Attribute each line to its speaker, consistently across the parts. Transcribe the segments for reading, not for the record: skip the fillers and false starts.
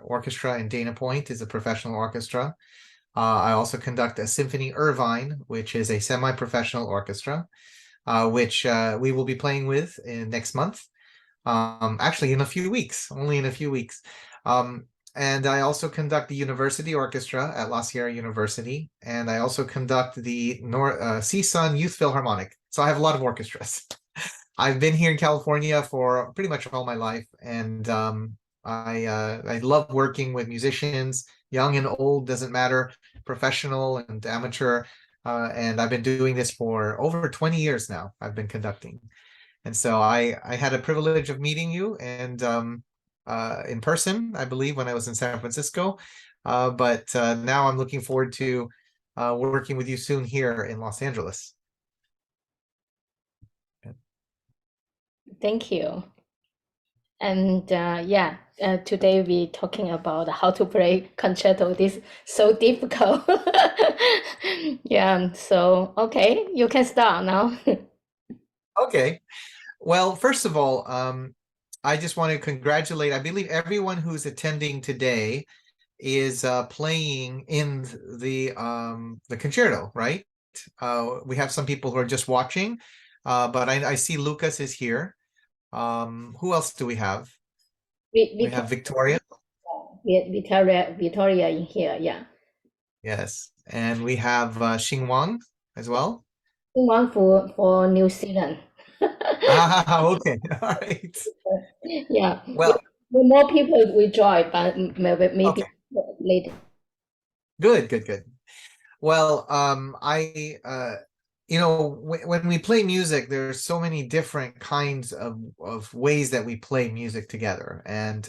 Speaker 1: orchestra in Dana Point is a professional orchestra. I also conduct a Symphony Irvine, which is a semi-professional orchestra, which we will be playing with in next month. Actually, in a few weeks, only in a few weeks. And I also conduct the university orchestra at La Sierra University, and I also conduct the CSUN Youth Philharmonic. So I have a lot of orchestras. I've been here in California for pretty much all my life, and I love working with musicians, young and old, doesn't matter, professional and amateur. And I've been doing this for over 20 years now. I've been conducting. And so I had a privilege of meeting you and in person, I believe, when I was in San Francisco. But now I'm looking forward to working with you soon here in Los Angeles.
Speaker 2: Thank you. And today we're talking about how to play concerto. This is so difficult. Yeah, so okay, you can start now.
Speaker 1: Okay. Well, first of all, I just want to congratulate, I believe everyone who's attending today is playing in the concerto, right? We have some people who are just watching, but I see Lucas is here. Who else do we have? We have Victoria.
Speaker 2: Victoria in here, yeah.
Speaker 1: Yes, and we have Xing Wang as well.
Speaker 2: One for New Zealand.
Speaker 1: Ah, okay, all right.
Speaker 2: Yeah,
Speaker 1: Well,
Speaker 2: more people will join, but maybe
Speaker 1: okay,
Speaker 2: later.
Speaker 1: good. Well, when we play music, there's so many different kinds of ways that we play music together. And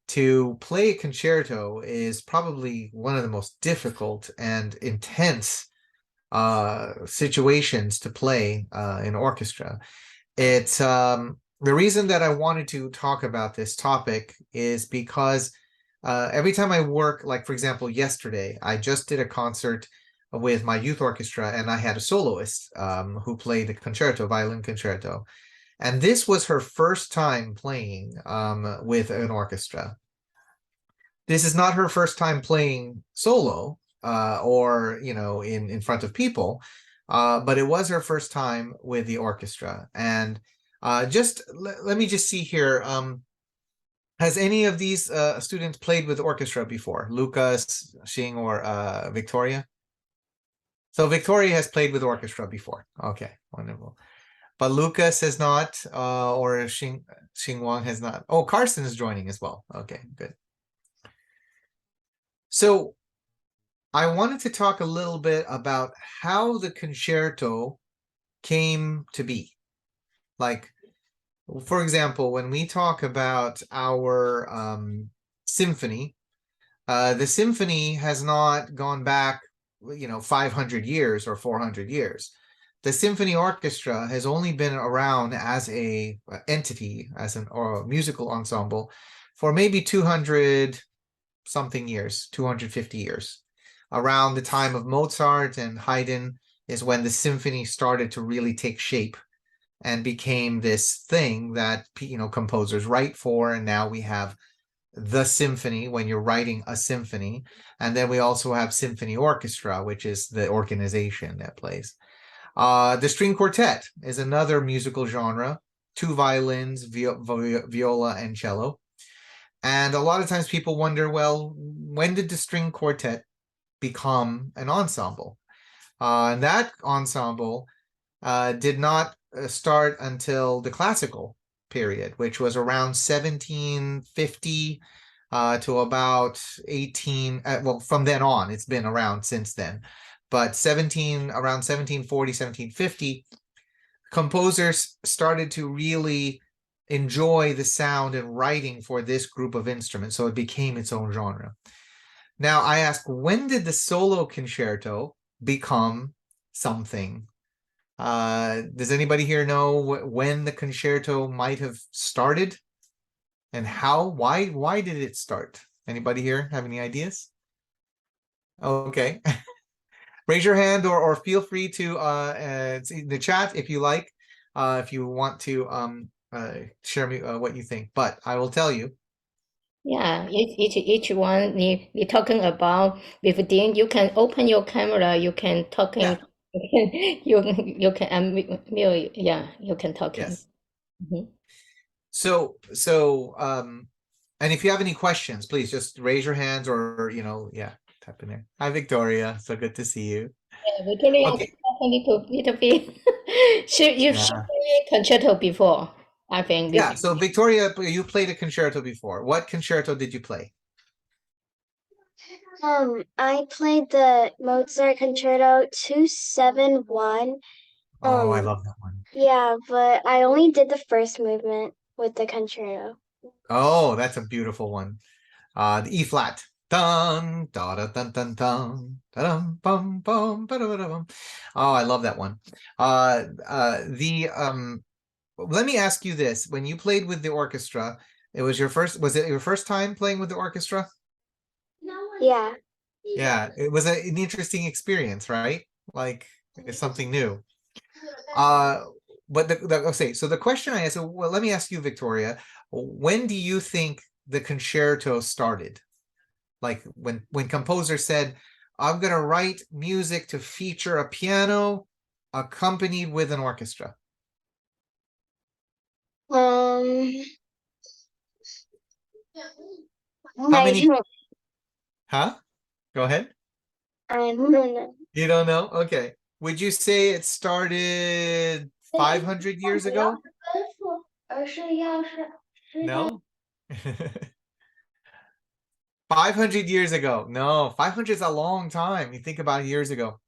Speaker 1: to play a concerto is probably one of the most difficult and intense situations to play in orchestra. It's the reason that I wanted to talk about this topic is because every time I work, like for example, yesterday, I just did a concert with my youth orchestra and I had a soloist who played the concerto, violin concerto. And this was her first time playing with an orchestra. This is not her first time playing solo or, in front of people, but it was her first time with the orchestra. And let me just see here. Has any of these students played with orchestra before? Lucas, Xing, or Victoria? So Victoria has played with orchestra before. Okay, wonderful. But Lucas has not, or Xing Wang has not. Oh, Carson is joining as well. Okay, good. So I wanted to talk a little bit about how the concerto came to be. Like, for example, when we talk about our symphony, the symphony has not gone back, 500 years or 400 years. The symphony orchestra has only been around as a entity, as an or a musical ensemble, for maybe 200 something years, 250 years. Around the time of Mozart and Haydn is when the symphony started to really take shape and became this thing that composers write for. And now we have the symphony when you're writing a symphony. And then we also have symphony orchestra, which is the organization that plays. The string quartet is another musical genre, two violins, viola, and cello. And a lot of times people wonder, well, when did the string quartet become an ensemble? And that ensemble did not start until the classical period, which was around 1750 to about 18. Well, from then on, it's been around since then. But around 1740, 1750, composers started to really enjoy the sound and writing for this group of instruments. So it became its own genre. Now I ask, when did the solo concerto become something? Does anybody here know when the concerto might have started and how? Why did it start? Anybody here have any ideas? Okay. Raise your hand or feel free to in the chat if you like, if you want to share me what you think. But I will tell you.
Speaker 2: Yeah, each one you talking about with Dean, you can open your camera, you can
Speaker 1: Yeah.
Speaker 2: talking, you can unmute, yeah, you can talking.
Speaker 1: Yes.
Speaker 2: Mhm.
Speaker 1: So and if you have any questions, please just raise your hands or yeah, type in there. Hi Victoria. So good to see you.
Speaker 2: Yeah, Victoria
Speaker 1: Okay.
Speaker 2: talk a little bit. She
Speaker 1: Yeah.
Speaker 2: played concerto before, I think
Speaker 1: Yeah.
Speaker 2: with
Speaker 1: So Victoria, you played a concerto before. What concerto did you play?
Speaker 3: I played the Mozart Concerto 271.
Speaker 1: Oh, I love that one.
Speaker 3: Yeah, but I only did the first movement with the concerto.
Speaker 1: Oh, that's a beautiful one. The E flat. Dun da da dun dun dun da dum bum bum ba da da bum. Oh, I love that one. The let me ask you this. When you played with the orchestra, was it your first time playing with the orchestra?
Speaker 3: Yeah.
Speaker 1: Yeah, it was an interesting experience, right? Like it's something new. Uh, but okay, so the question I asked, well, let me ask you, Victoria, when do you think the concerto started? Like when composer said, I'm gonna write music to feature a piano accompanied with an orchestra.
Speaker 3: Um,
Speaker 1: How
Speaker 3: I
Speaker 1: many,
Speaker 3: don't,
Speaker 1: huh? Go ahead.
Speaker 3: I don't know.
Speaker 1: You don't know? Okay. Would you say it started 500 years ago? No? 500 years ago. No, 500 is a long time. You think about years ago.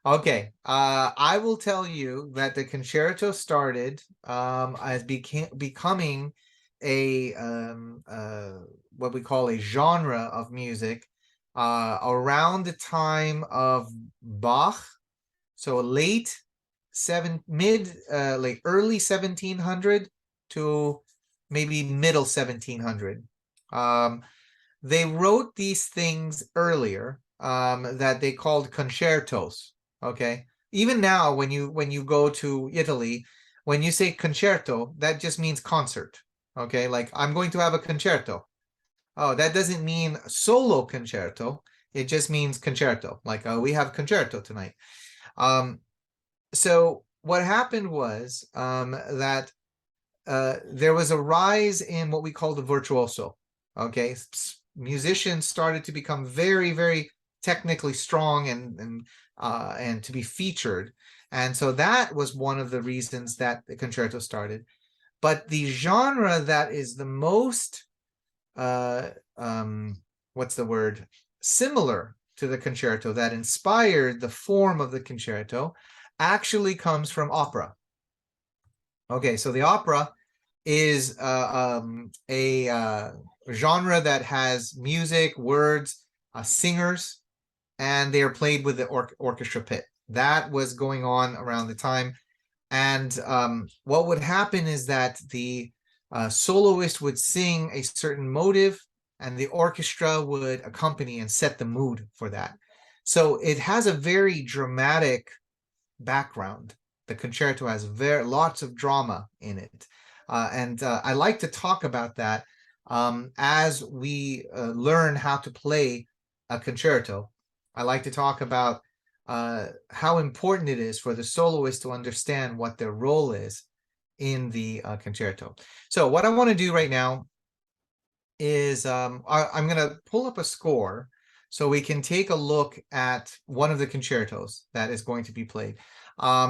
Speaker 1: Okay. I will tell you that the concerto started as becoming a what we call a genre of music around the time of Bach. So late like early 1700 to maybe middle 1700. They wrote these things earlier that they called concertos. Okay, even now when you go to Italy, when you say concerto, that just means concert. Okay, like I'm going to have a concerto. Oh, that doesn't mean solo concerto. It just means concerto. Like we have concerto tonight. Um, so what happened was that there was a rise in what we call the virtuoso. Okay, musicians started to become very, very technically strong and to be featured, and so that was one of the reasons that the concerto started. But the genre that is the most uh, what's the word, similar to the concerto, that inspired the form of the concerto, actually comes from opera. Okay, so the opera is a genre that has music, words, singers, and they are played with the orchestra pit. That was going on around the time. And what would happen is that the soloist would sing a certain motive, and the orchestra would accompany and set the mood for that. So it has a very dramatic background. The concerto has lots of drama in it, and I like to talk about that as we learn how to play a concerto. I like to talk about how important it is for the soloist to understand what their role is in the concerto. So what I want to do right now is I'm going to pull up a score so we can take a look at one of the concertos that is going to be played.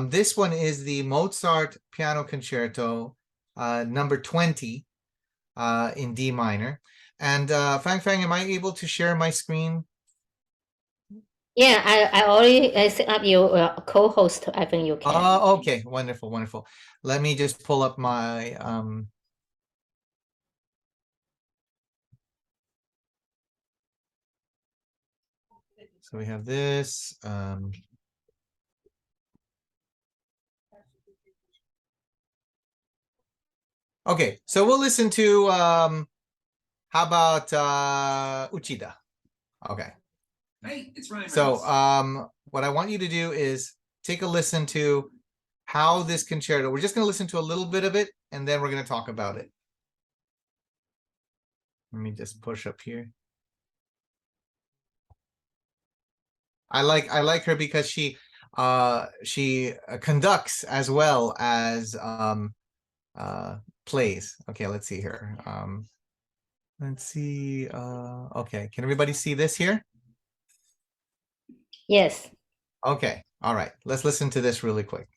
Speaker 1: This one is the Mozart Piano Concerto number 20 in D minor. And Fang Fang, am I able to share my screen?
Speaker 2: Yeah, I already set up your co-host. I think you can.
Speaker 1: Okay, wonderful, wonderful. Let me just pull up my so we have this. Okay, so we'll listen to how about Uchida? Okay.
Speaker 4: Hey, it's Ryan.
Speaker 1: So what I want you to do is take a listen to how this concerto, we're just going to listen to a little bit of it, and then we're going to talk about it. Let me just push up here. I like her because she conducts as well as plays. Okay, let's see here. Let's see. Okay, can everybody see this here?
Speaker 2: Yes.
Speaker 1: Okay, all right. Let's listen to this really quick.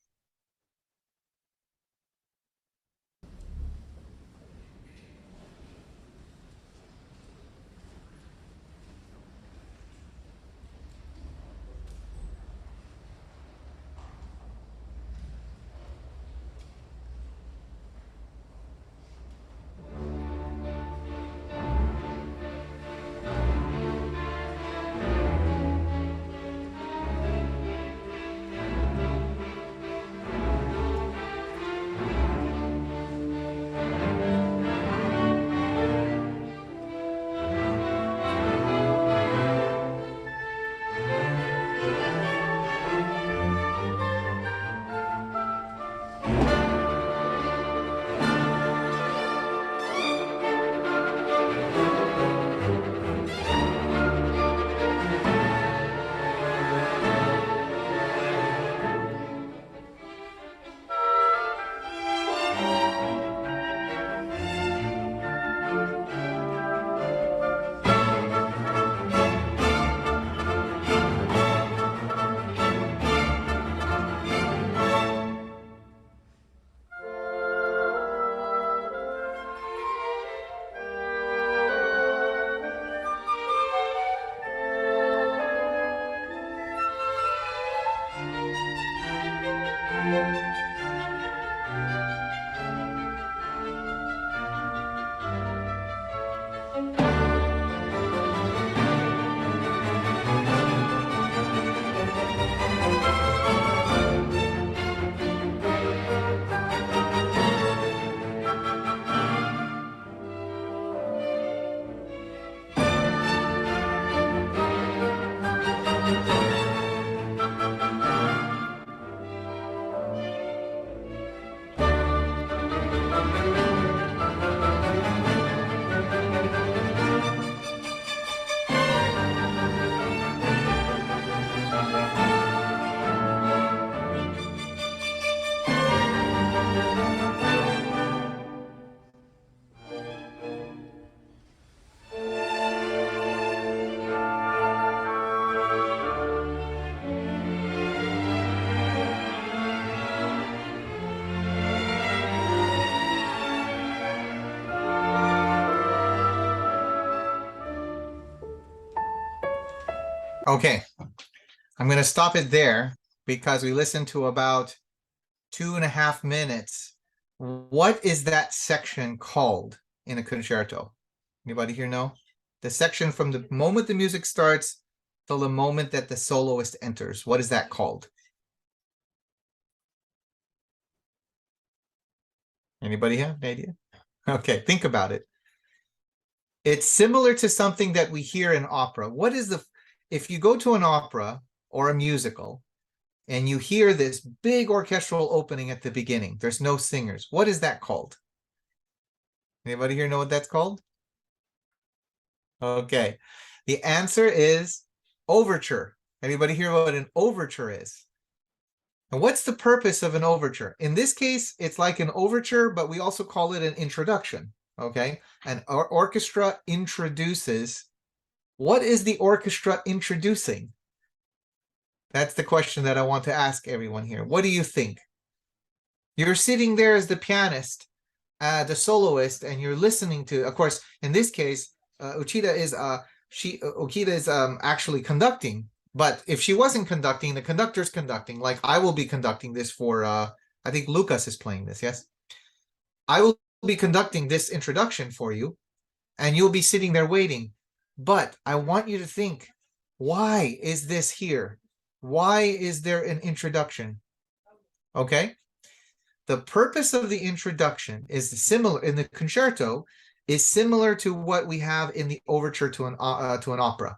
Speaker 1: Okay, I'm going to stop it there because we listened to about 2.5 minutes. What is that section called in a concerto? Anybody here know? The section from the moment the music starts till the moment that the soloist enters. What is that called? Anybody have an idea? Okay, think about it. It's similar to something that we hear in opera. What is if you go to an opera or a musical and you hear this big orchestral opening at the beginning, there's no singers. What is that called? Anybody here know what that's called? Okay, the answer is overture. Anybody hear what an overture is? And what's the purpose of an overture? In this case, it's like an overture, but we also call it an introduction. Okay, an orchestra introduces. What is the orchestra introducing? That's the question that I want to ask everyone here. What do you think? You're sitting there as the pianist, the soloist, and you're listening to, of course, in this case, Uchida is Okita is actually conducting. But if she wasn't conducting, the conductor's conducting. Like I will be conducting this for I think Lucas is playing this, yes? I will be conducting this introduction for you, and you'll be sitting there waiting. But I want you to think, why is this here? Why is there an introduction? Okay. The purpose of the introduction is similar in the concerto, is similar to what we have in the overture to an opera.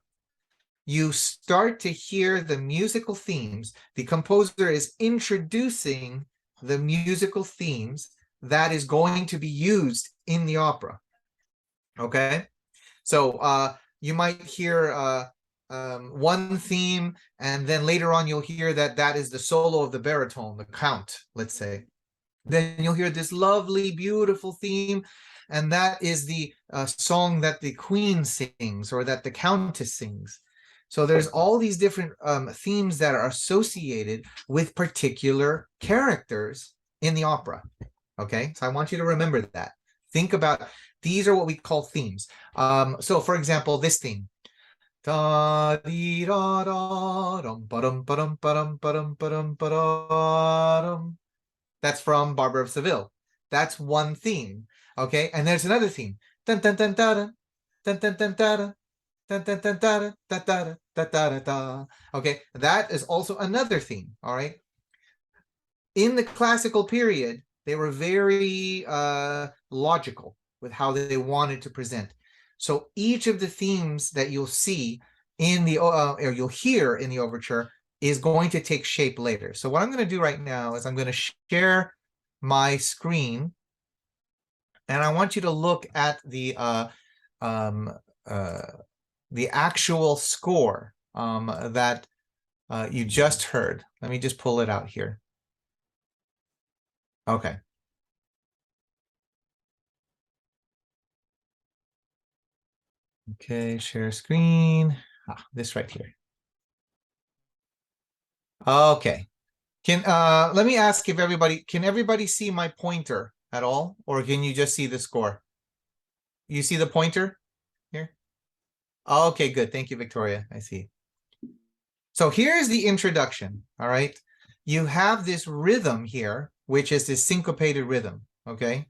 Speaker 1: You start to hear the musical themes. The composer is introducing the musical themes that is going to be used in the opera. Okay. So you might hear one theme, and then later on you'll hear that is the solo of the baritone, the count, let's say. Then you'll hear this lovely, beautiful theme, and that is the song that the queen sings or that the countess sings. So there's all these different themes that are associated with particular characters in the opera. Okay, so I want you to remember that. Think about, these are what we call themes. So for example, this theme. That's from Barber of Seville. That's one theme. Okay, and there's another theme. Dun, dun, dun, dun, dun, dun, dun, dun, dun, dun, dun, dun, dun, dun, dun, dun, dun. Okay, that is also another theme. All right. In the classical period, they were very logical with how they wanted to present. So each of the themes that you'll see in the or you'll hear in the overture is going to take shape later. So what I'm going to do right now is I'm going to share my screen, and I want you to look at the actual score that you just heard. Let me just pull it out here. Okay. Okay, share screen. This right here. Okay. Let me ask if can everybody see my pointer at all? Or can you just see the score? You see the pointer here? Okay, good. Thank you, Victoria. I see. So here's the introduction. All right. You have this rhythm here, which is this syncopated rhythm. Okay.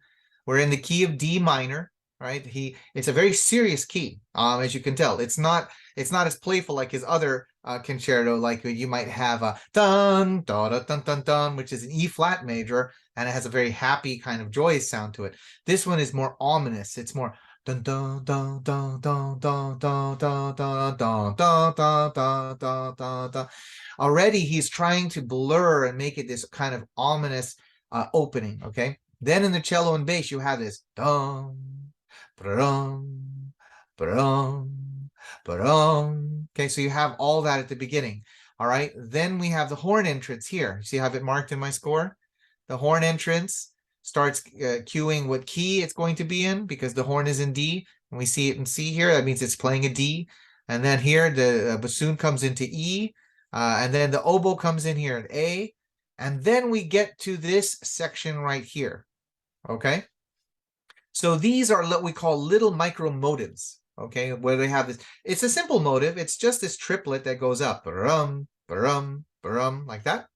Speaker 1: We're in the key of D minor, right? It's a very serious key, as you can tell. It's not as playful like his other concerto, like you might have a dun da da dun dun dun, which is an E flat major, and it has a very happy kind of joyous sound to it. This one is more ominous. It's more dun dun dun dun dun dun dun dun dun dun dun dun dun dun dun dun. Already he's trying to blur and make it this kind of ominous opening. Okay. Then in the cello and bass, you have this dum, ba-dum, ba-dum, ba-dum. Okay, so you have all that at the beginning. All right, then we have the horn entrance here. See how I have it marked in my score? The horn entrance starts cueing what key it's going to be in, because the horn is in D. And we see it in C here. That means it's playing a D. And then here, the bassoon comes into E. And then the oboe comes in here at A. And then we get to this section right here. Okay. So these are what we call little micro motives. Okay. Where they have this, it's a simple motive. It's just this triplet that goes up, ba-rum, ba-rum, ba-rum, like that.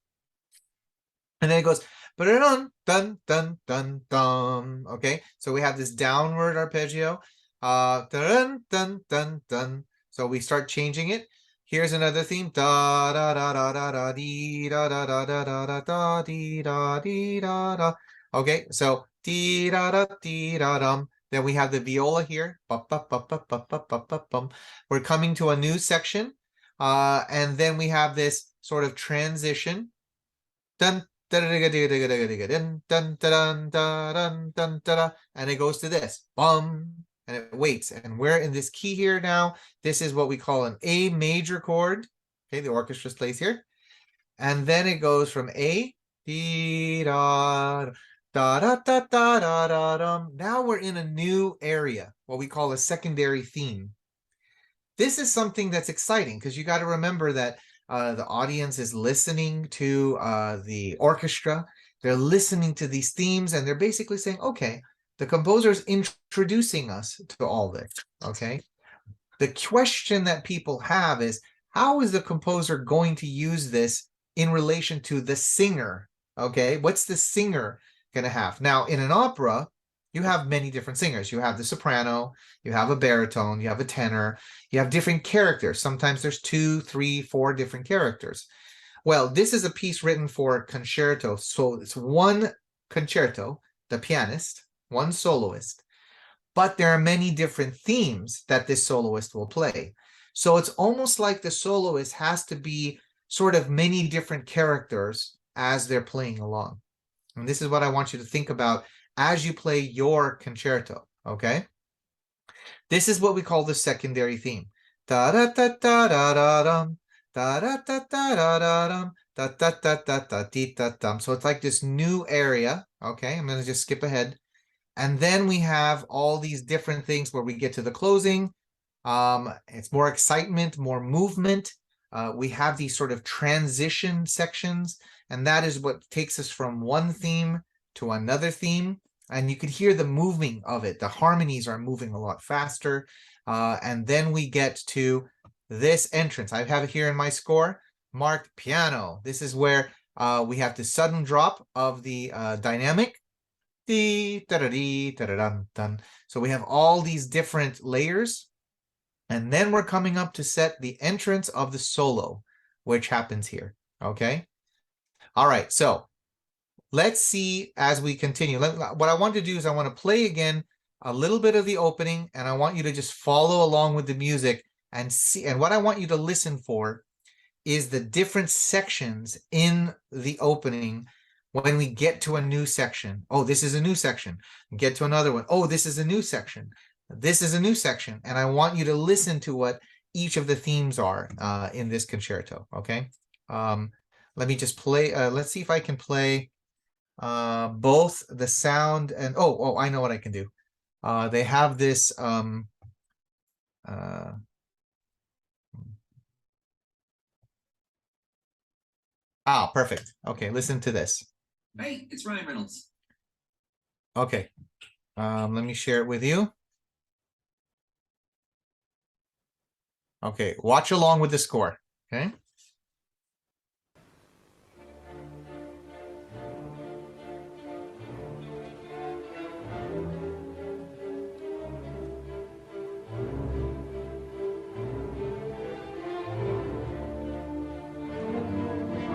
Speaker 1: And then it goes, ba-dun, dun, dun, dun, dun. Okay. So we have this downward arpeggio. Dun, dun, dun, dun. So we start changing it. Here's another theme. Da da da da da da dee da da da da da da da dee da dee da da. Okay, so dee da da dee da dum. Then we have the viola here. We're coming to a new section. And then we have this sort of transition. Dun, dun, dun, dun, dun, dun, dun, and it goes to this. Bum. And it waits. And we're in this key here now. This is what we call an A major chord. Okay, the orchestra plays here. And then it goes from A, dee, da, da, da, da, da, da, da, dum. Now we're in a new area, what we call a secondary theme. This is something that's exciting because you got to remember that the audience is listening to the orchestra. They're listening to these themes, and they're basically saying, okay, the composer is introducing us to all this, okay? The question that people have is, how is the composer going to use this in relation to the singer, okay? What's the singer going to have? Now, in an opera, you have many different singers. You have the soprano, you have a baritone, you have a tenor, you have different characters. Sometimes there's 2, 3, 4 different characters. Well, this is a piece written for concerto. So it's one concerto, the pianist, one soloist, but there are many different themes that this soloist will play. So it's almost like the soloist has to be sort of many different characters as they're playing along. And this is what I want you to think about as you play your concerto, okay? This is what we call the secondary theme. Da da da da da da dum, da da da da da da dum, da da da da da dee da dum. So it's like this new area. Okay, I'm gonna just skip ahead. And then we have all these different things where we get to the closing. It's more excitement, more movement. We have these sort of transition sections, and that is what takes us from one theme to another theme. And you could hear the moving of it. The harmonies are moving a lot faster. And then we get to this entrance. I have it here in my score marked piano. This is where we have the sudden drop of the dynamic. So we have all these different layers. And then we're coming up to set the entrance of the solo, which happens here. Okay. All right. So let's see as we continue. What I want to do is I want to play again a little bit of the opening, and I want you to just follow along with the music and see. And what I want you to listen for is the different sections in the opening. When we get to a new section, oh, this is a new section. Get to another one. Oh, this is a new section. This is a new section. And I want you to listen to what each of the themes are in this concerto. Okay. Let me just play. Let's see if I can play both the sound and I know what I can do. They have this perfect. Okay, listen to this.
Speaker 4: Hey, it's Ryan Reynolds.
Speaker 1: Okay. Let me share it with you. Okay, watch along with the score. Okay.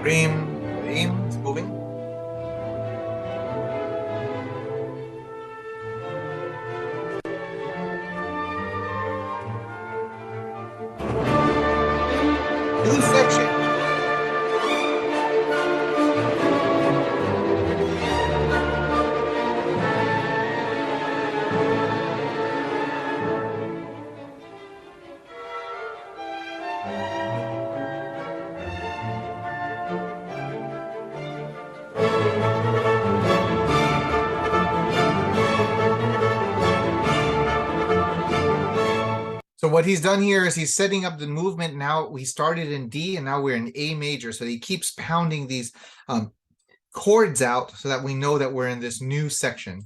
Speaker 1: Ream, it's moving. New section. So what he's done here is he's setting up the movement. Now we started in D and now we're in A major. So he keeps pounding these chords out so that we know that we're in this new section.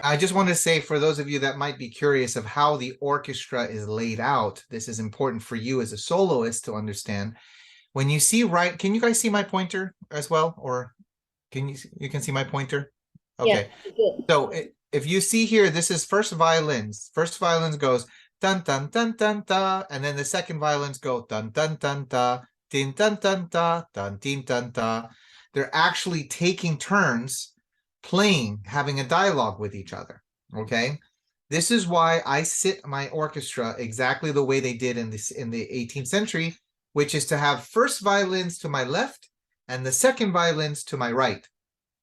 Speaker 1: I just want to say, for those of you that might be curious of how the orchestra is laid out, this is important for you as a soloist to understand. When you see can you guys see my pointer as well? Or you can see my pointer? Okay.
Speaker 2: Yeah,
Speaker 1: so if you see here, this is first violins. First violins goes dun dun dun dun da, and then the second violins go dun dun dun da, din dun dun da, dun din dun da. They're actually taking turns playing, having a dialogue with each other. Okay. This is why I sit my orchestra exactly the way they did in the 18th century, which is to have first violins to my left and the second violins to my right.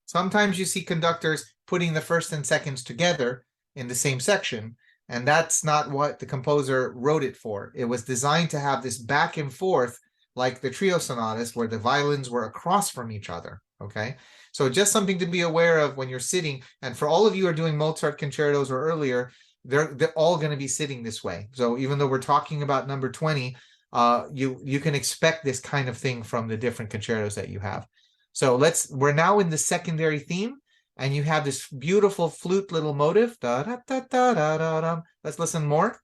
Speaker 1: Sometimes you see conductors putting the first and seconds together in the same section, and that's not what the composer wrote it for. It was designed to have this back and forth like the trio sonatas where the violins were across from each other. Okay, so just something to be aware of when you're sitting. And for all of you who are doing Mozart concertos or earlier, they're all going to be sitting this way. So even though we're talking about number 20, you can expect this kind of thing from the different concertos that you have. So we're now in the secondary theme, and you have this beautiful flute little motive. Da, da, da, da, da, da, da. Let's listen more.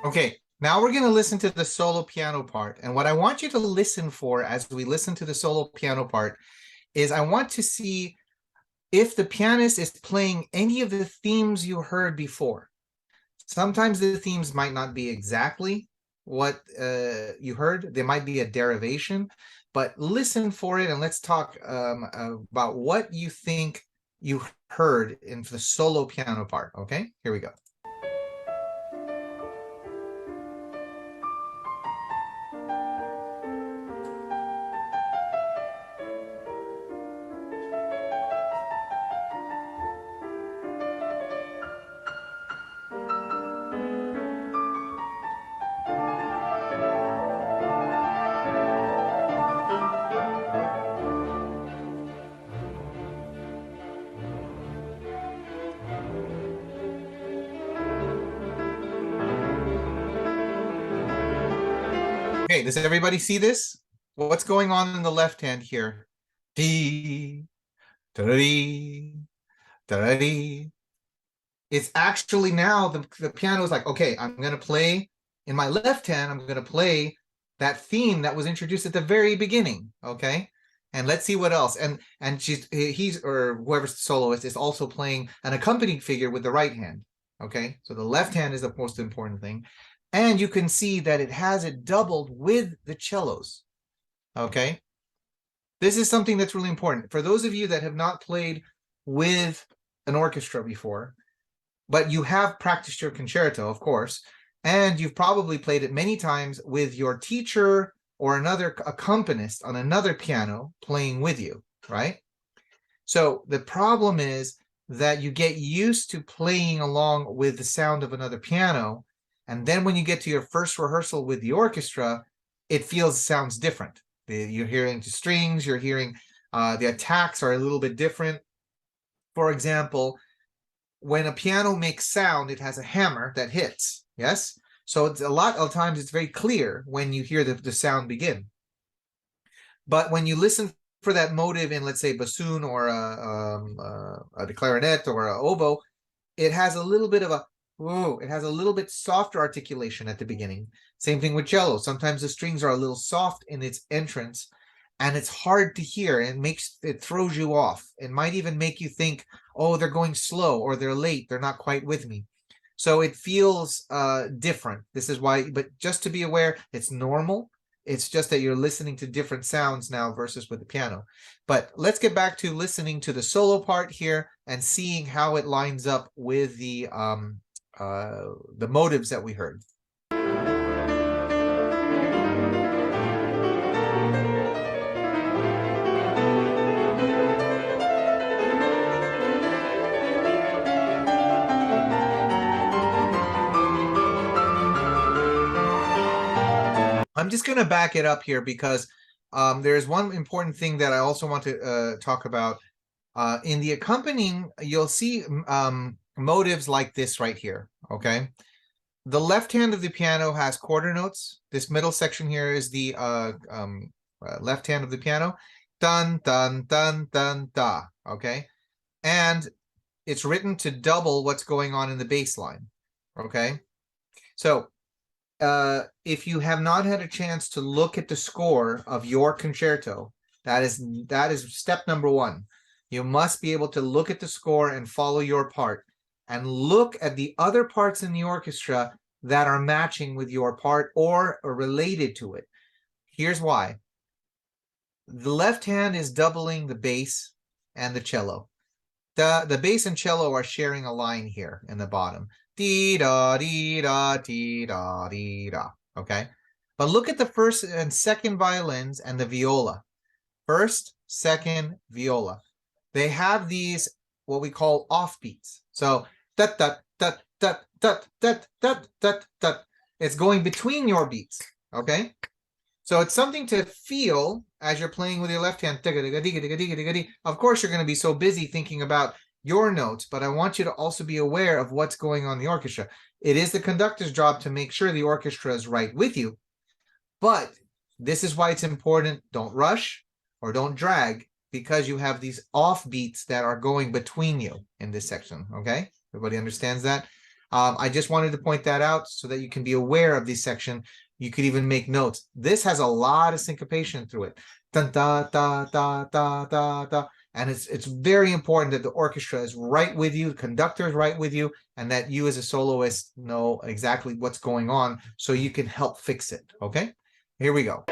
Speaker 1: Okay, now we're going to listen to the solo piano part. And what I want you to listen for as we listen to the solo piano part is I want to see if the pianist is playing any of the themes you heard before. Sometimes the themes might not be exactly what you heard. There might be a derivation, but listen for it and let's talk about what you think you heard in the solo piano part. Okay, here we go. Okay, does everybody see this? What's going on in the left hand here? Dee, da-dee, da-dee. It's actually now the piano is like, okay, I'm going to play in my left hand, I'm going to play that theme that was introduced at the very beginning, okay? And let's see what else. And he's or whoever's the soloist is also playing an accompanying figure with the right hand, okay? So the left hand is the most important thing. And you can see that it has it doubled with the cellos, okay? This is something that's really important. For those of you that have not played with an orchestra before, but you have practiced your concerto, of course, and you've probably played it many times with your teacher or another accompanist on another piano playing with you, right? So the problem is that you get used to playing along with the sound of another piano, and then when you get to your first rehearsal with the orchestra, it sounds different. You're hearing the strings, you're hearing the attacks are a little bit different. For example, when a piano makes sound, it has a hammer that hits, yes? So it's a lot of times it's very clear when you hear the sound begin. But when you listen for that motive in, let's say, bassoon or a clarinet or a oboe, it has a little bit of a, whoa, it has a little bit softer articulation at the beginning. Same thing with cello. Sometimes the strings are a little soft in its entrance, and it's hard to hear, and it throws you off. It might even make you think, oh, they're going slow or they're late, they're not quite with me. So it feels different. This is why, but just to be aware, it's normal. It's just that you're listening to different sounds now versus with the piano. But let's get back to listening to the solo part here and seeing how it lines up with the motives that we heard. I'm just going to back it up here because there's one important thing that I also want to talk about. In the accompanying, you'll see motives like this right here, okay? The left hand of the piano has quarter notes. This middle section here is the left hand of the piano. Dun, dun, dun, dun, da, okay? And it's written to double what's going on in the bass line, okay? So if you have not had a chance to look at the score of your concerto, that is step number one. You must be able to look at the score and follow your part and look at the other parts in the orchestra that are matching with your part or are related to it. Here's why. The left hand is doubling the bass and the cello. The bass and cello are sharing a line here in the bottom. Dee da dee da dee da dee da. Okay, but look at the first and second violins and the viola. First, second, viola. They have these what we call offbeats. So that that that that that that that that that. It's going between your beats. Okay, so it's something to feel as you're playing with your left hand. Of course, you're going to be so busy thinking about your notes, but I want you to also be aware of what's going on in the orchestra. It is the conductor's job to make sure the orchestra is right with you, but this is why it's important. Don't rush or don't drag because you have these off beats that are going between you in this section, okay? Everybody understands that? I just wanted to point that out so that you can be aware of this section. You could even make notes. This has a lot of syncopation through it. Dun, da, da, da, da, da, da. And it's very important that the orchestra is right with you, the conductor is right with you, and that you as a soloist know exactly what's going on so you can help fix it. Okay, here we go.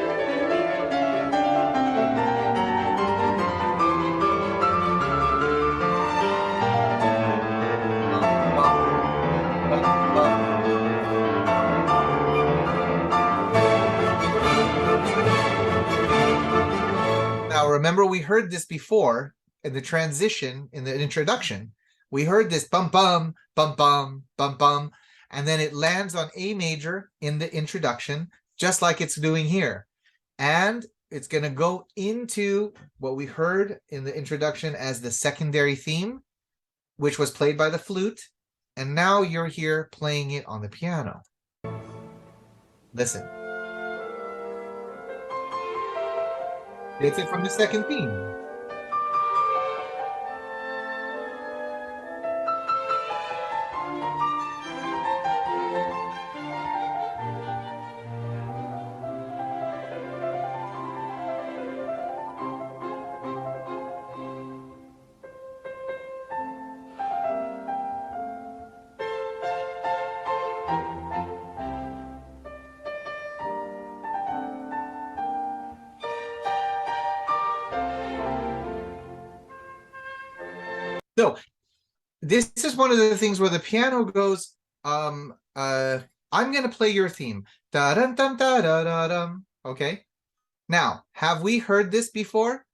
Speaker 1: Now, remember, we heard this before in the transition, in the introduction. We heard this bum, bum, bum, bum, bum, bum, and then it lands on A major in the introduction, just like it's doing here. And it's going to go into what we heard in the introduction as the secondary theme, which was played by the flute. And now you're here playing it on the piano. Listen. It's it from the second theme. So this is one of the things where the piano goes, I'm going to play your theme. Da dum dum da da da dum. Okay. Now, have we heard this before?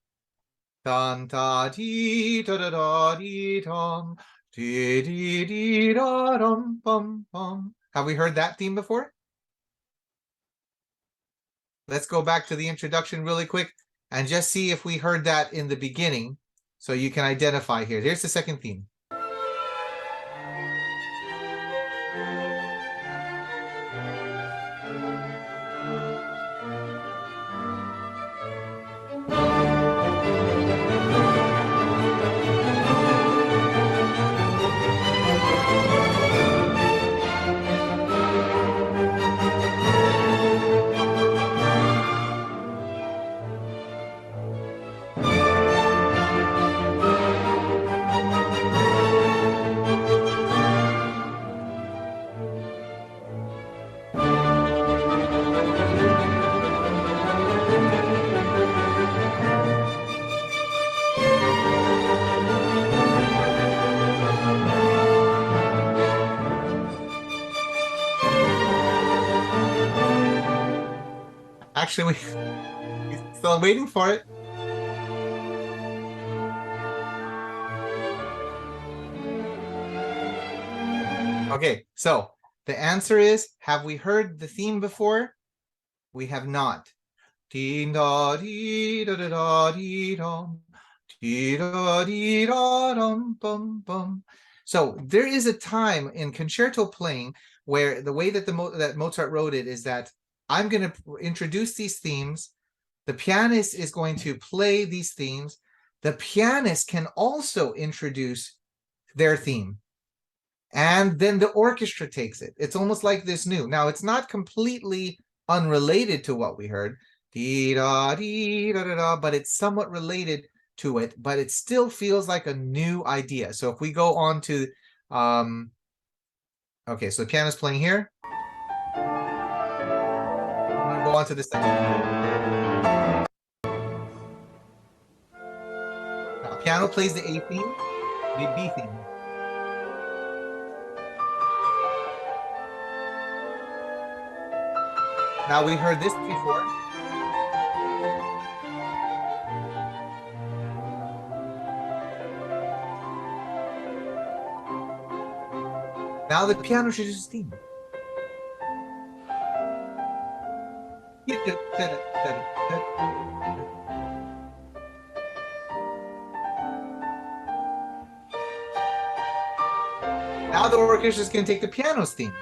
Speaker 1: Dun da dee da da da dee dum dee dee dee da dum bum bum. Have we heard that theme before? Let's go back to the introduction really quick and just see if we heard that in the beginning so you can identify here. Here's the second theme. Actually, we're still waiting for it. Okay, so the answer is, have we heard the theme before? We have not. Dee da dee da da da dee dum. Dee da dee da dum bum bum. So there is a time in concerto playing where the way that that Mozart wrote it is that I'm going to introduce these themes. The pianist is going to play these themes. The pianist can also introduce their theme. And then the orchestra takes it. It's almost like this new. Now, it's not completely unrelated to what we heard, dee da dee da da da, but it's somewhat related to it, but it still feels like a new idea. So if we go on to, okay, so the piano's playing here. I'm gonna go on to the second. Now, piano plays the A theme, the B theme. Now we heard this before. Now the piano introduces theme. Now the orchestra is going to take the piano's theme.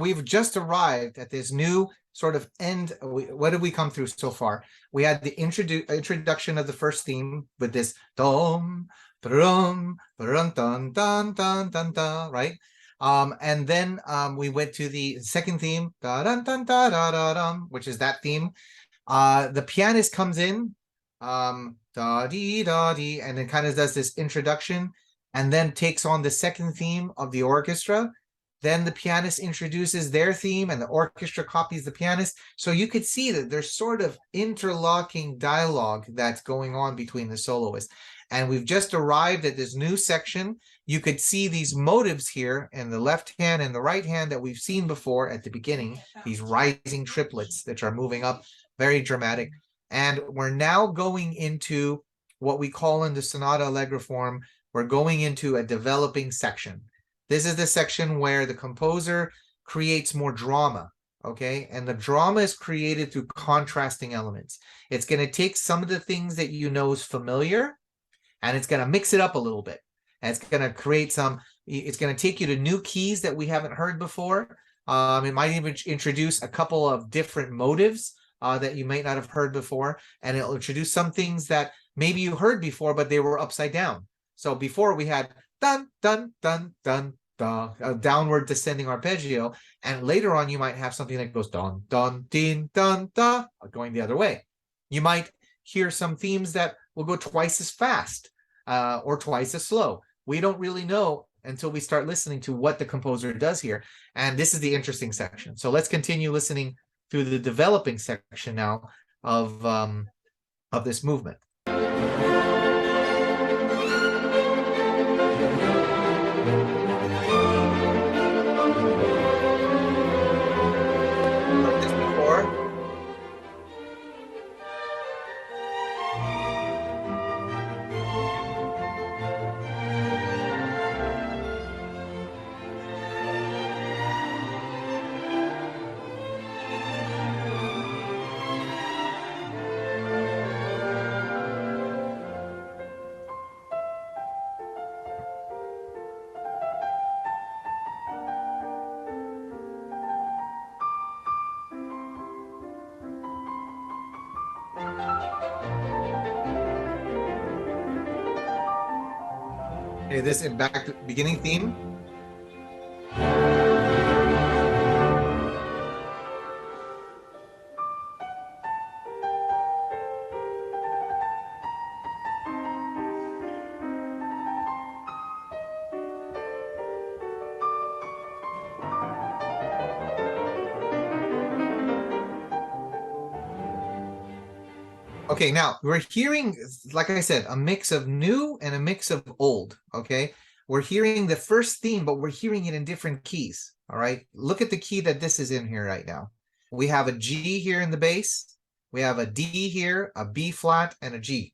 Speaker 1: we've just arrived at this new sort of end. What did we come through so far? We had the introduction of the first theme with this dum, dum, dun, dun, dun, dun, dun, dun, right? And then we went to the second theme, da, dun, dun, da, da, da, dum, which is that theme. The pianist comes in, da dee da dee, and it kind of does this introduction, and then takes on the second theme of the orchestra. Then the pianist introduces their theme, and the orchestra copies the pianist. So you could see that there's sort of interlocking dialogue that's going on between the soloists. And we've just arrived at this new section. You could see these motives here in the left hand and the right hand that we've seen before at the beginning, these rising triplets that are moving up, very dramatic. And we're now going into what we call in the sonata allegro form, we're going into a developing section. This is the section where the composer creates more drama, okay? And the drama is created through contrasting elements. It's going to take some of the things that you know is familiar, and it's going to mix it up a little bit. And it's going to create some, it's going to take you to new keys that we haven't heard before. It might even introduce a couple of different motives that you might not have heard before. And it'll introduce some things that maybe you heard before, but they were upside down. So before we had dun, dun, dun, dun, dun, a downward descending arpeggio. And later on, you might have something that goes dun, dun, din, dun, da, going the other way. You might hear some themes that will go twice as fast or twice as slow. We don't really know until we start listening to what the composer does here. And this is the interesting section. So let's continue listening through the developing section now of this movement. Okay, this in back to beginning theme. Okay, now we're hearing, like I said, a mix of new and a mix of old, okay? We're hearing the first theme, but we're hearing it in different keys, all right? Look at the key that this is in here right now. We have a G here in the bass. We have a D here, a B flat, and a G.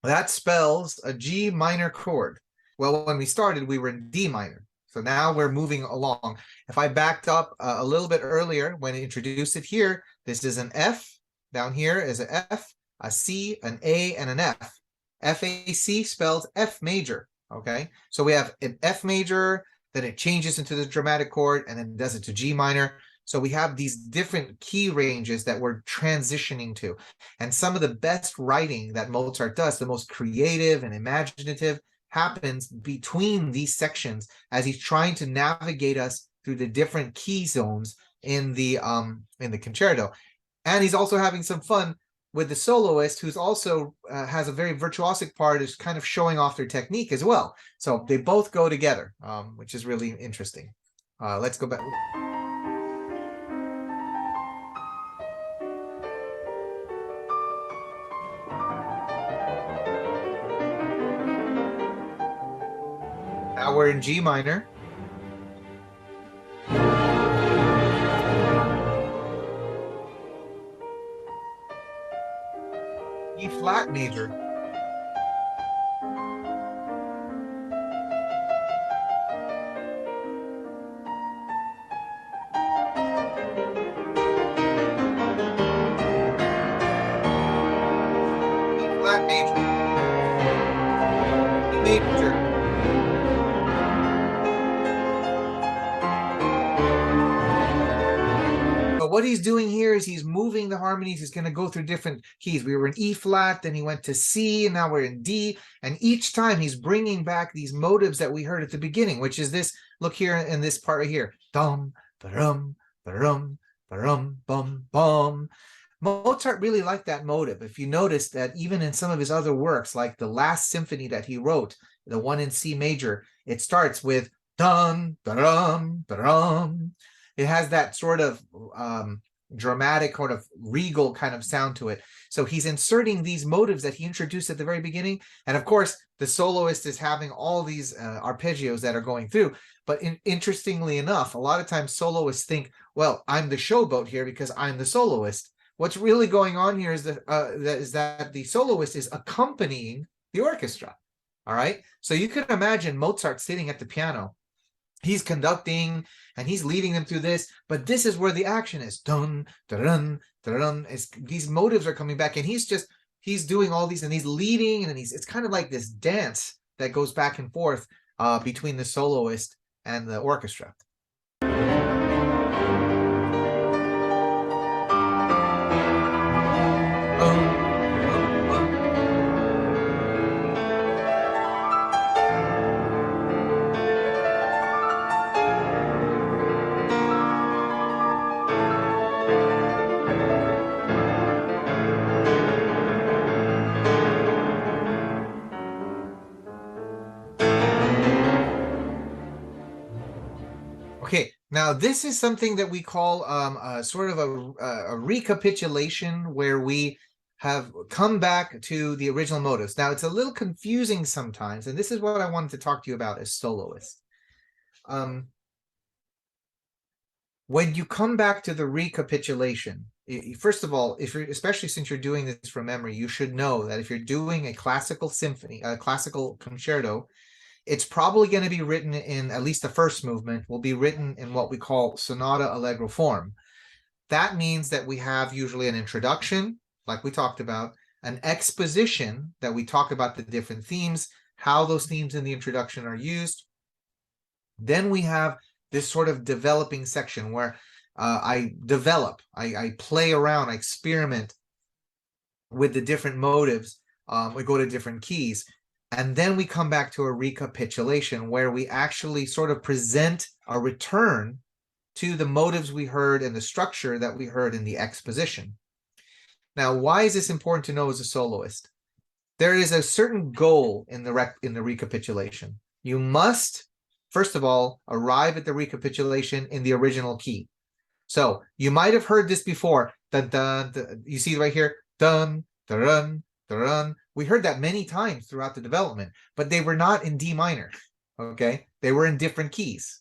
Speaker 1: That spells a G minor chord. Well, when we started, we were in D minor. So now we're moving along. If I backed up a little bit earlier, when I introduced it here, this is an F. Down here is an F, a C, an A, and an F. FAC spells F major, okay? So we have an F major, then it changes into the dramatic chord, and then does it to G minor. So we have these different key ranges that we're transitioning to. And some of the best writing that Mozart does, the most creative and imaginative, happens between these sections as he's trying to navigate us through the different key zones in the concerto. And he's also having some fun with the soloist, who's also has a very virtuosic part, is kind of showing off their technique as well. So they both go together, which is really interesting. Let's go back. Now we're in G minor. E flat major. E flat major. E major. what he's doing here is he's moving the harmonies. He's going to go through different keys. We were in E flat, then he went to C, and now we're in D. And each time he's bringing back these motives that we heard at the beginning, which is this, look here in this part right here. Dum, ba-dum, ba-dum, ba-dum, bum, bum. Mozart really liked that motive. If you notice that even in some of his other works, like the last symphony that he wrote, the one in C major, it starts with dun, da-dum, da-dum. It has that sort of dramatic, sort of regal kind of sound to it. So he's inserting these motives that he introduced at the very beginning. And of course, the soloist is having all these arpeggios that are going through. But interestingly enough, a lot of times soloists think, well, I'm the showboat here because I'm the soloist. What's really going on here is that the soloist is accompanying the orchestra. All right. So you can imagine Mozart sitting at the piano. He's conducting and he's leading them through this, but this is where the action is. Dun, dun, dun. These motives are coming back, and he's doing all these, and he's leading, and it's kind of like this dance that goes back and forth between the soloist and the orchestra. Okay, now this is something that we call sort of a recapitulation where we have come back to the original motives. Now, it's a little confusing sometimes, and this is what I wanted to talk to you about as soloist. When you come back to the recapitulation, first of all, especially since you're doing this from memory, you should know that if you're doing a classical symphony, a classical concerto, it's probably going to be written in, at least the first movement will be written in what we call sonata allegro form. That means that we have usually an introduction, like we talked about, an exposition that we talk about the different themes, how those themes in the introduction are used. Then we have this sort of developing section where I develop, I play around, I experiment with the different motives. We go to different keys. And then we come back to a recapitulation where we actually sort of present a return to the motives we heard and the structure that we heard in the exposition. Now, why is this important to know as a soloist? There is a certain goal in the recapitulation. You must, first of all, arrive at the recapitulation in the original key. So you might have heard this before. Dun, dun, dun, you see right here, dun, dun, dun, dun. We heard that many times throughout the development, but they were not in D minor, okay? They were in different keys.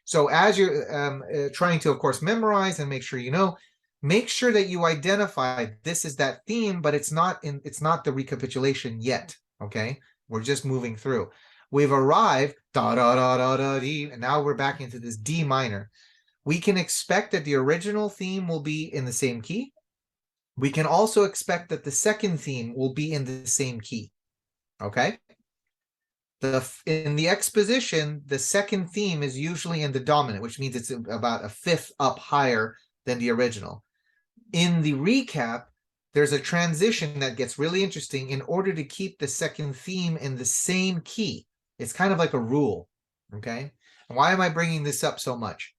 Speaker 1: So as you're trying to, of course, memorize and make sure you know, make sure that you identify this is that theme, but it's not the recapitulation yet, okay? We're just moving through. We've arrived, da da da da da D, and now we're back into this D minor. We can expect that the original theme will be in the same key. We can also expect that the second theme will be in the same key, okay? In the exposition, the second theme is usually in the dominant, which means it's about a fifth up higher than the original. In the recap, there's a transition that gets really interesting in order to keep the second theme in the same key. It's kind of like a rule, okay? And why am I bringing this up so much?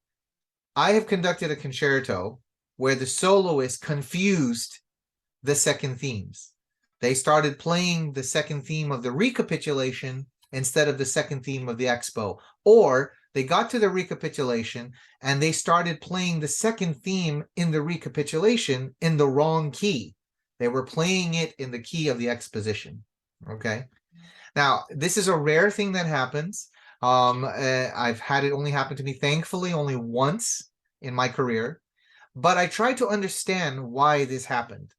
Speaker 1: I have conducted a concerto where the soloist confused the second themes. They started playing the second theme of the recapitulation instead of the second theme of the expo. Or they got to the recapitulation and they started playing the second theme in the recapitulation in the wrong key. They were playing it in the key of the exposition. Okay. Now, this is a rare thing that happens. I've had it only happen to me, thankfully, only once in my career. But I tried to understand why this happened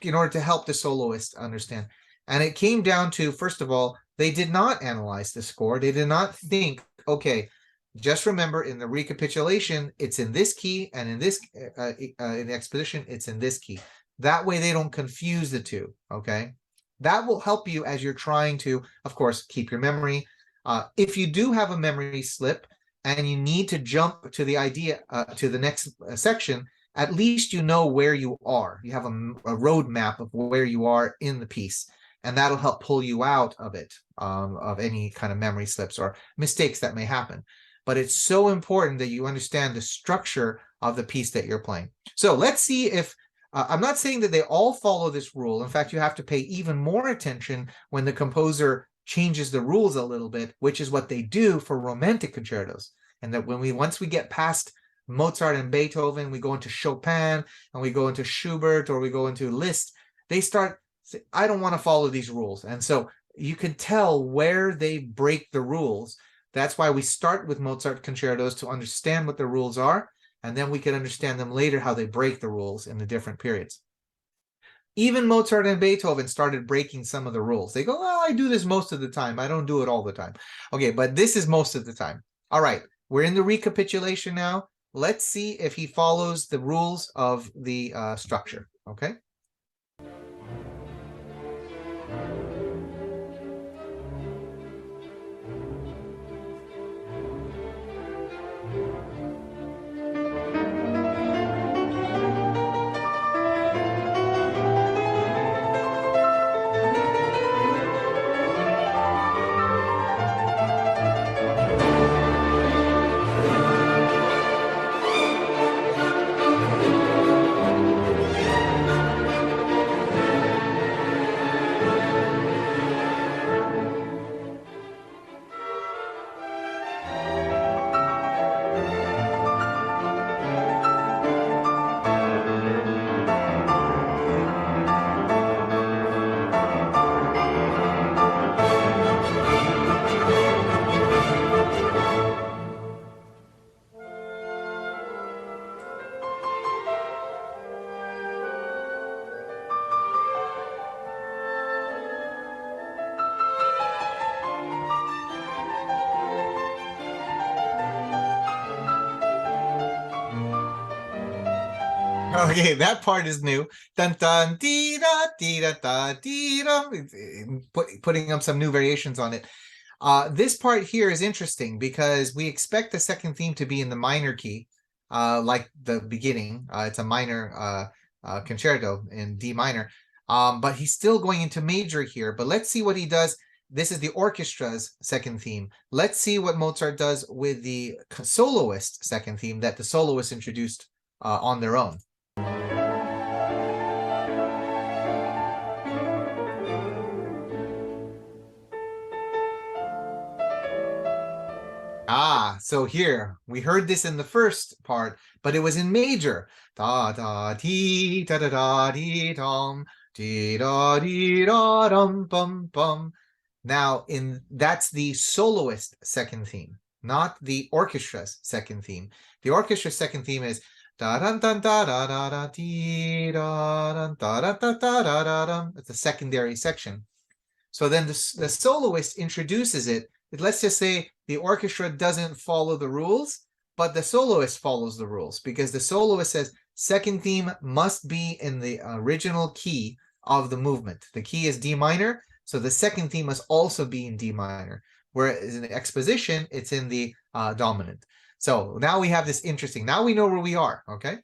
Speaker 1: in order to help the soloist understand. And it came down to, first of all, they did not analyze the score. They did not think, okay, just remember in the recapitulation, it's in this key, and in this in the exposition, it's in this key. That way they don't confuse the two, okay? That will help you as you're trying to, of course, keep your memory. If you do have a memory slip, and you need to jump to the idea to the next section, at least you know where you are. You have a roadmap of where you are in the piece, and that'll help pull you out of it, of any kind of memory slips or mistakes that may happen. But it's so important that you understand the structure of the piece that you're playing. So let's see if, I'm not saying that they all follow this rule. In fact, you have to pay even more attention when the composer changes the rules a little bit, which is what they do for romantic concertos. And that once we get past Mozart and Beethoven, we go into Chopin and we go into Schubert or we go into Liszt, they start, I don't want to follow these rules. And so you can tell where they break the rules. That's why we start with Mozart concertos, to understand what the rules are, and then we can understand them later, how they break the rules in the different periods. Even Mozart and Beethoven started breaking some of the rules. They go, well, I do this most of the time. I don't do it all the time. Okay, but this is most of the time. All right, we're in the recapitulation now. Let's see if he follows the rules of the structure, okay? Okay, that part is new. Dun dun dee da dee da da dee da. Putting up some new variations on it. This part here is interesting because we expect the second theme to be in the minor key, like the beginning. It's a minor concerto in D minor, but he's still going into major here. But let's see what he does. This is the orchestra's second theme. Let's see what Mozart does with the soloist second theme that the soloists introduced on their own. Ah, so here we heard this in the first part, but it was in major. Da da dee da da da dee dum dee da dee da dum bum bum. Now, that's the soloist second theme, not the orchestra's second theme. The orchestra's second theme is da dun dun da da da da dee da dun da da da da da da dum. It's a secondary section. So then the soloist introduces it. Let's just say the orchestra doesn't follow the rules, but the soloist follows the rules, because the soloist says second theme must be in the original key of the movement. The key is D minor, so the second theme must also be in D minor. Whereas in the exposition, it's in the dominant. So now we have this interesting, now we know where we are, okay?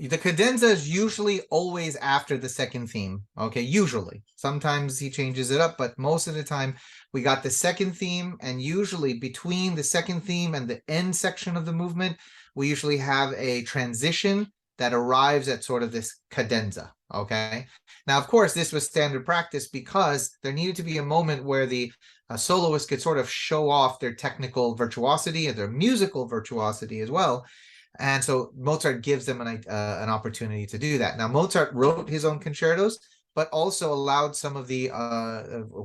Speaker 1: the cadenza is usually always after the second theme. Okay, usually. Sometimes he changes it up, but most of the time we got the second theme, and usually between the second theme and the end section of the movement, we usually have a transition that arrives at sort of this cadenza. Okay. Now, of course, this was standard practice because there needed to be a moment where the soloist could sort of show off their technical virtuosity and their musical virtuosity as well. And so Mozart gives them an opportunity to do that. Now, Mozart wrote his own concertos, but also allowed some of the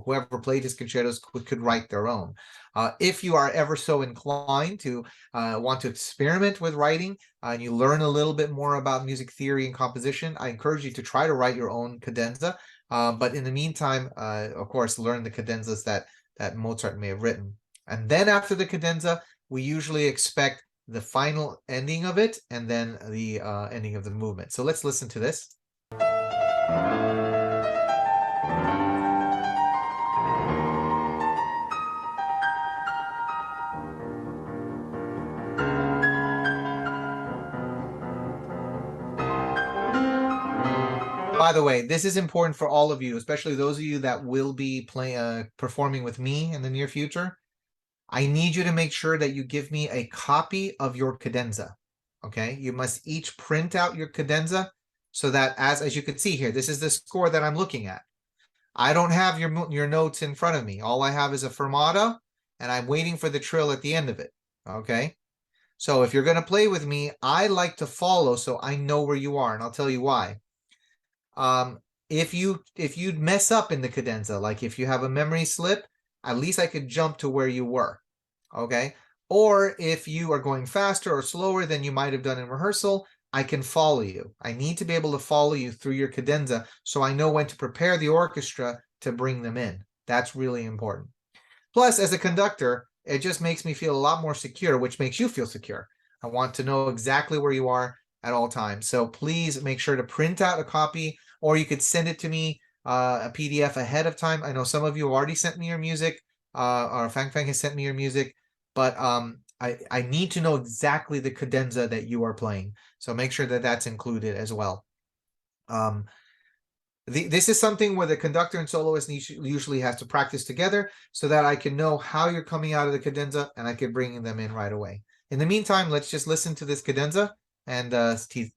Speaker 1: whoever played his concertos could write their own. If you are ever so inclined to want to experiment with writing and you learn a little bit more about music theory and composition, I encourage you to try to write your own cadenza. But in the meantime, of course, learn the cadenzas that Mozart may have written. And then after the cadenza, we usually expect the final ending of it and then the ending of the movement. So let's listen to this. By the way, this is important for all of you, especially those of you that will be performing with me in the near future. I need you to make sure that you give me a copy of your cadenza. Okay, you must each print out your cadenza so that as you can see here, this is the score that I'm looking at. I don't have your notes in front of me. All I have is a fermata, and I'm waiting for the trill at the end of it. Okay, so if you're going to play with me, I like to follow so I know where you are, and I'll tell you why. If you mess up in the cadenza, like if you have a memory slip, at least I could jump to where you were. Okay, or if you are going faster or slower than you might have done in rehearsal, I can follow you. I need to be able to follow you through your cadenza so I know when to prepare the orchestra to bring them in. That's really important. Plus, as a conductor, it just makes me feel a lot more secure, which makes you feel secure. I want to know exactly where you are at all times. So please make sure to print out a copy, or you could send it to me a PDF ahead of time. I know some of you have already sent me your music, or Fang Fang has sent me your music, but I need to know exactly the cadenza that you are playing. So make sure that that's included as well. This is something where the conductor and soloist usually have to practice together so that I can know how you're coming out of the cadenza and I can bring them in right away. In the meantime, let's just listen to this cadenza and tease.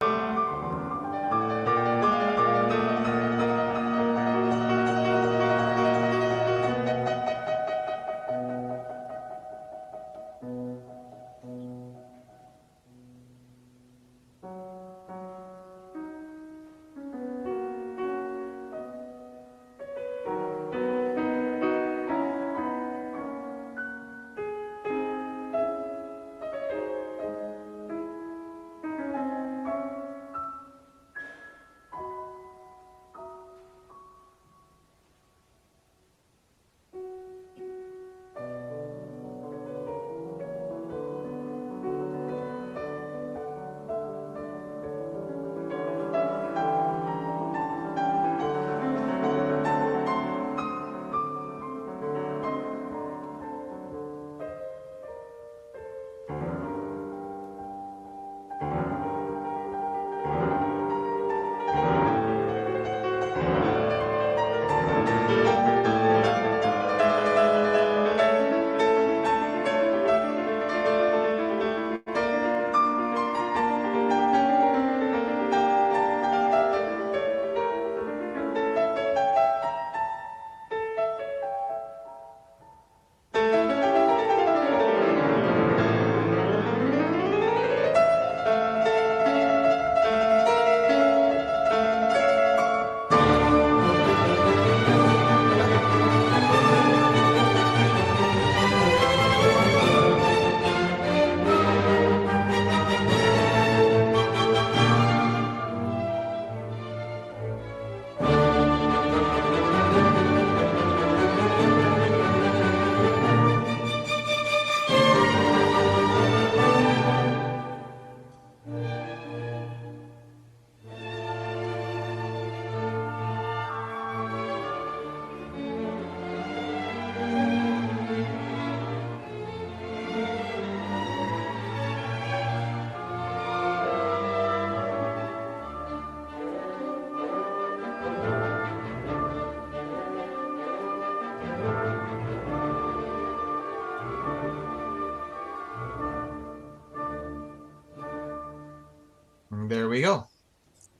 Speaker 1: we go.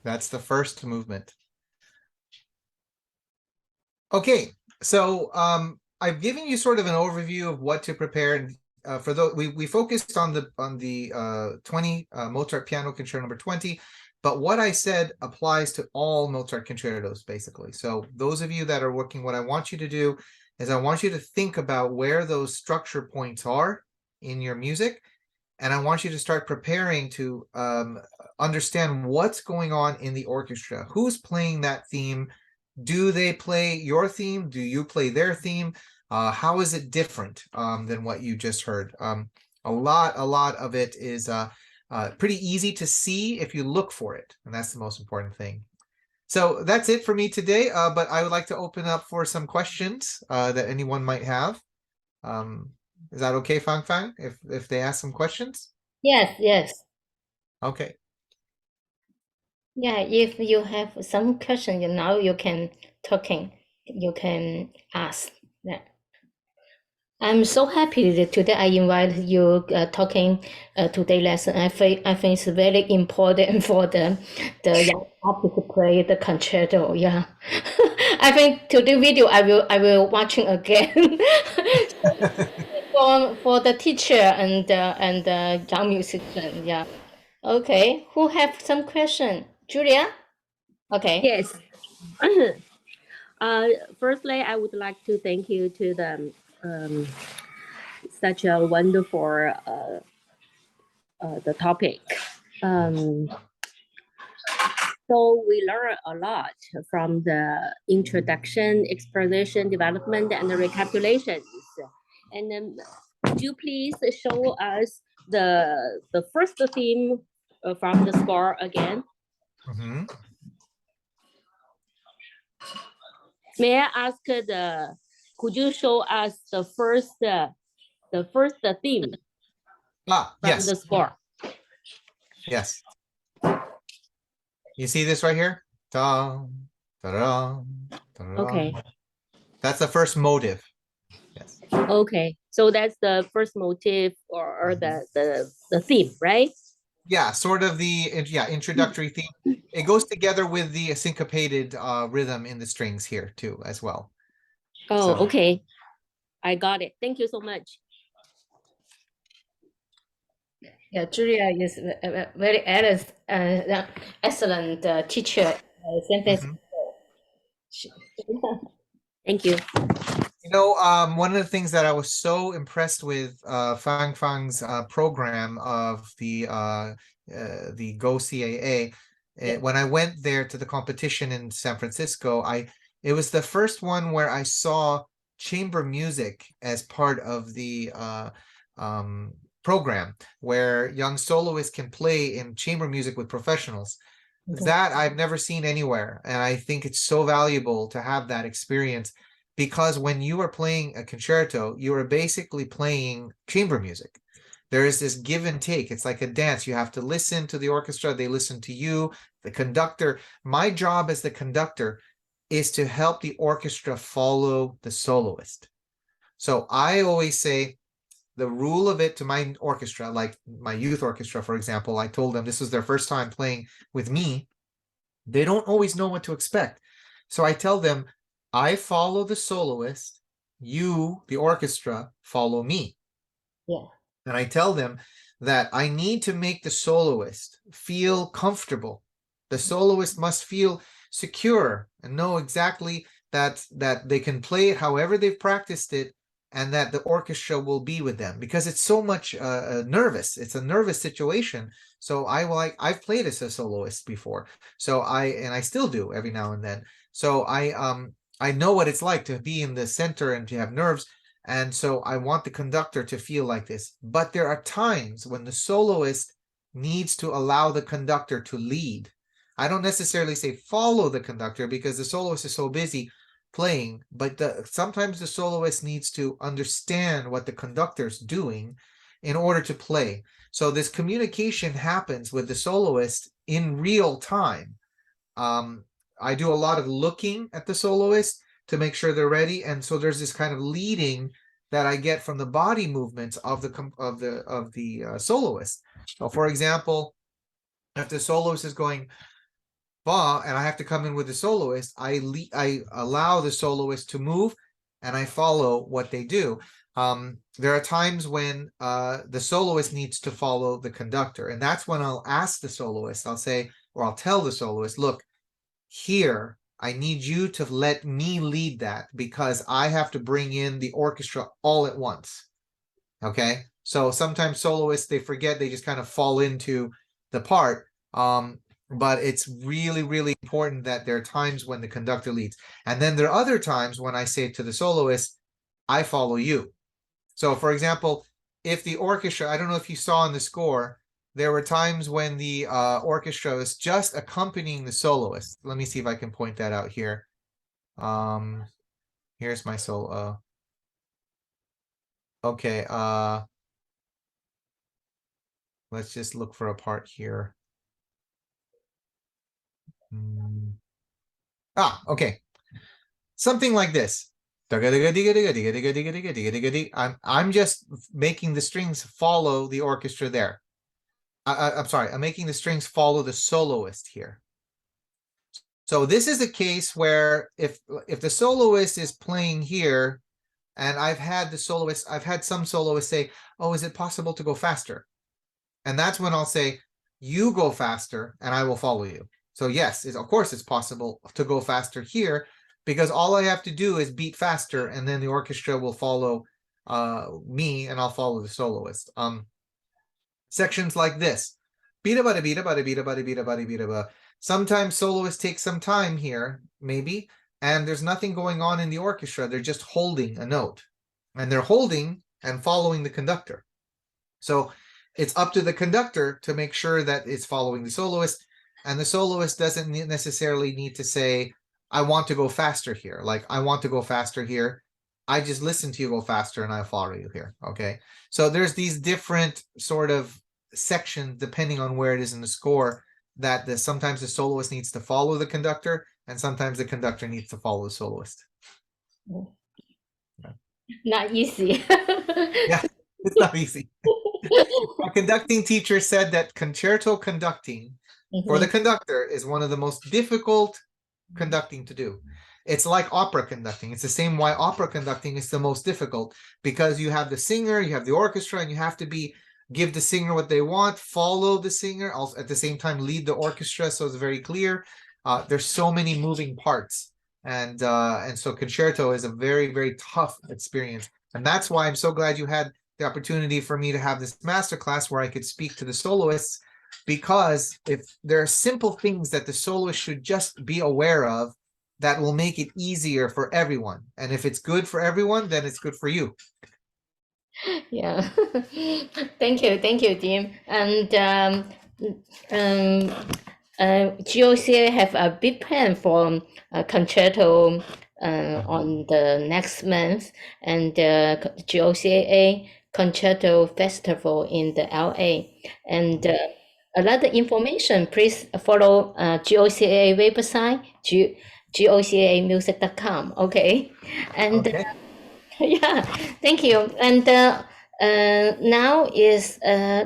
Speaker 1: That's the first movement. Okay, so I've given you sort of an overview of what to prepare. For those, we focused on the 20 Mozart Piano Concerto number 20, but what I said applies to all Mozart concertos basically. So those of you that are working, what I want you to do is I want you to think about where those structure points are in your music, and I want you to start preparing to understand what's going on in the orchestra. Who's playing that theme? Do they play your theme? Do you play their theme? How is it different than what you just heard? A lot of it is pretty easy to see if you look for it, and that's the most important thing. So that's it for me today, but I would like to open up for some questions that anyone might have. Is that okay, Fang Fang, if they ask some questions?
Speaker 2: Yes, yes.
Speaker 1: Okay.
Speaker 2: Yeah, if you have some question, now you can you can ask. Yeah. I'm so happy that today I invited you talking today lesson. I think it's very important for the young artist to play the concerto. Yeah, I think today video I will watching again for the teacher and young musician. Yeah. Okay. Who have some question? Julia. Okay.
Speaker 5: Yes. Firstly, I would like to thank you to the such a wonderful the topic. So we learn a lot from the introduction, exposition, development, and the recapitulations. And could you please show us the first theme from the score again?
Speaker 1: Mm-hmm.
Speaker 5: May I ask could you show us the first theme from
Speaker 1: Yes.
Speaker 5: the score?
Speaker 1: Yes. You see this right here? Dum, da-dum, da-dum.
Speaker 5: Okay.
Speaker 1: That's the first motive. Yes.
Speaker 5: Okay. So that's the first motive or the theme, right?
Speaker 1: Yeah, sort of the introductory theme. It goes together with the syncopated rhythm in the strings here too, as well.
Speaker 5: Oh,
Speaker 1: So-
Speaker 5: okay. I got it. Thank you so much.
Speaker 2: Yeah, Julia is a very excellent teacher.
Speaker 1: Mhm.
Speaker 5: Thank you.
Speaker 1: You know, one of the things that I was so impressed with Fang Fang's program of the GOCAA, when I went there to the competition in San Francisco, it was the first one where I saw chamber music as part of the program, where young soloists can play in chamber music with professionals.
Speaker 2: Okay.
Speaker 1: That I've never seen anywhere, and I think it's so valuable to have that experience. Because when you are playing a concerto, you are basically playing chamber music. There is this give and take. It's like a dance. You have to listen to the orchestra. They listen to you, the conductor. My job as the conductor is to help the orchestra follow the soloist. So I always say the rule of it to my orchestra, like my youth orchestra, for example, I told them this was their first time playing with me. They don't always know what to expect. So I tell them, I follow the soloist, you, the orchestra, follow me.
Speaker 2: Yeah.
Speaker 1: And I tell them that I need to make the soloist feel comfortable. The soloist must feel secure and know exactly that they can play it however they've practiced it, and that the orchestra will be with them, because it's so much nervous. It's a nervous situation. So I've played as a soloist before. So I still do every now and then. So I know what it's like to be in the center and to have nerves. And so I want the conductor to feel like this. But there are times when the soloist needs to allow the conductor to lead. I don't necessarily say follow the conductor, because the soloist is so busy playing, but sometimes the soloist needs to understand what the conductor's doing in order to play. So this communication happens with the soloist in real time. I do a lot of looking at the soloist to make sure they're ready, and so there's this kind of leading that I get from the body movements of the soloist. So, for example, If the soloist is going ba and I have to come in with the soloist, I allow the soloist to move and I follow what they do. There are times when the soloist needs to follow the conductor, and that's when I'll ask the soloist, I'll say, or I'll tell the soloist, look, here, I need you to let me lead that because I have to bring in the orchestra all at once. Okay, so sometimes soloists, they forget, they just kind of fall into the part. But it's really, really important that there are times when the conductor leads. And then there are other times when I say to the soloist, I follow you. So for example, if the orchestra, I don't know if you saw in the score, there were times when the orchestra was just accompanying the soloist. Let me see if I can point that out here. Here's my solo. Okay, let's just look for a part here. Okay. Something like this. I'm just making the strings follow the orchestra there. I'm sorry, I'm making the strings follow the soloist here. So this is a case where if the soloist is playing here, and I've had some soloists say, oh, is it possible to go faster? And that's when I'll say, you go faster and I will follow you. So yes, of course it's possible to go faster here because all I have to do is beat faster and then the orchestra will follow me and I'll follow the soloist. Sections like this. Sometimes soloists take some time here, maybe, and there's nothing going on in the orchestra. They're just holding a note. And they're holding and following the conductor. So it's up to the conductor to make sure that it's following the soloist, and the soloist doesn't necessarily need to say, I want to go faster here. Like, I want to go faster here. I just listen to you go faster and I follow you here. Okay. So there's these different sort of sections depending on where it is in the score that sometimes the soloist needs to follow the conductor and sometimes the conductor needs to follow the soloist.
Speaker 2: Not easy.
Speaker 1: Yeah, it's not easy. A conducting teacher said that concerto conducting for the conductor is one of the most difficult conducting to do. It's like opera conducting. It's the same why opera conducting is the most difficult, because you have the singer, you have the orchestra, and you have to give the singer what they want, follow the singer, also at the same time lead the orchestra, so it's very clear. There's so many moving parts, and so concerto is a very, very tough experience, and that's why I'm so glad you had the opportunity for me to have this masterclass where I could speak to the soloists, because if there are simple things that the soloist should just be aware of, that will make it easier for everyone. And if it's good for everyone, then it's good for you.
Speaker 2: Yeah. Thank you, Jim. And GOCA have a big plan for concerto on the next month, and GOCA Concerto Festival in the LA. And a lot of information, please follow GOCA website, gocamusic.com. Okay. And
Speaker 1: Okay.
Speaker 2: yeah, thank you. And now is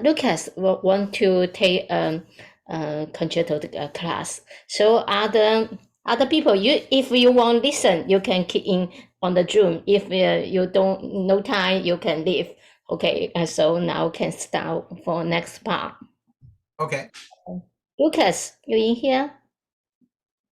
Speaker 2: Lucas want to take concerto class. So other people, if you want listen, you can keep in on the Zoom. If you don't no time, you can leave. Okay, so now can start for next part.
Speaker 1: Okay.
Speaker 2: Lucas, you in here?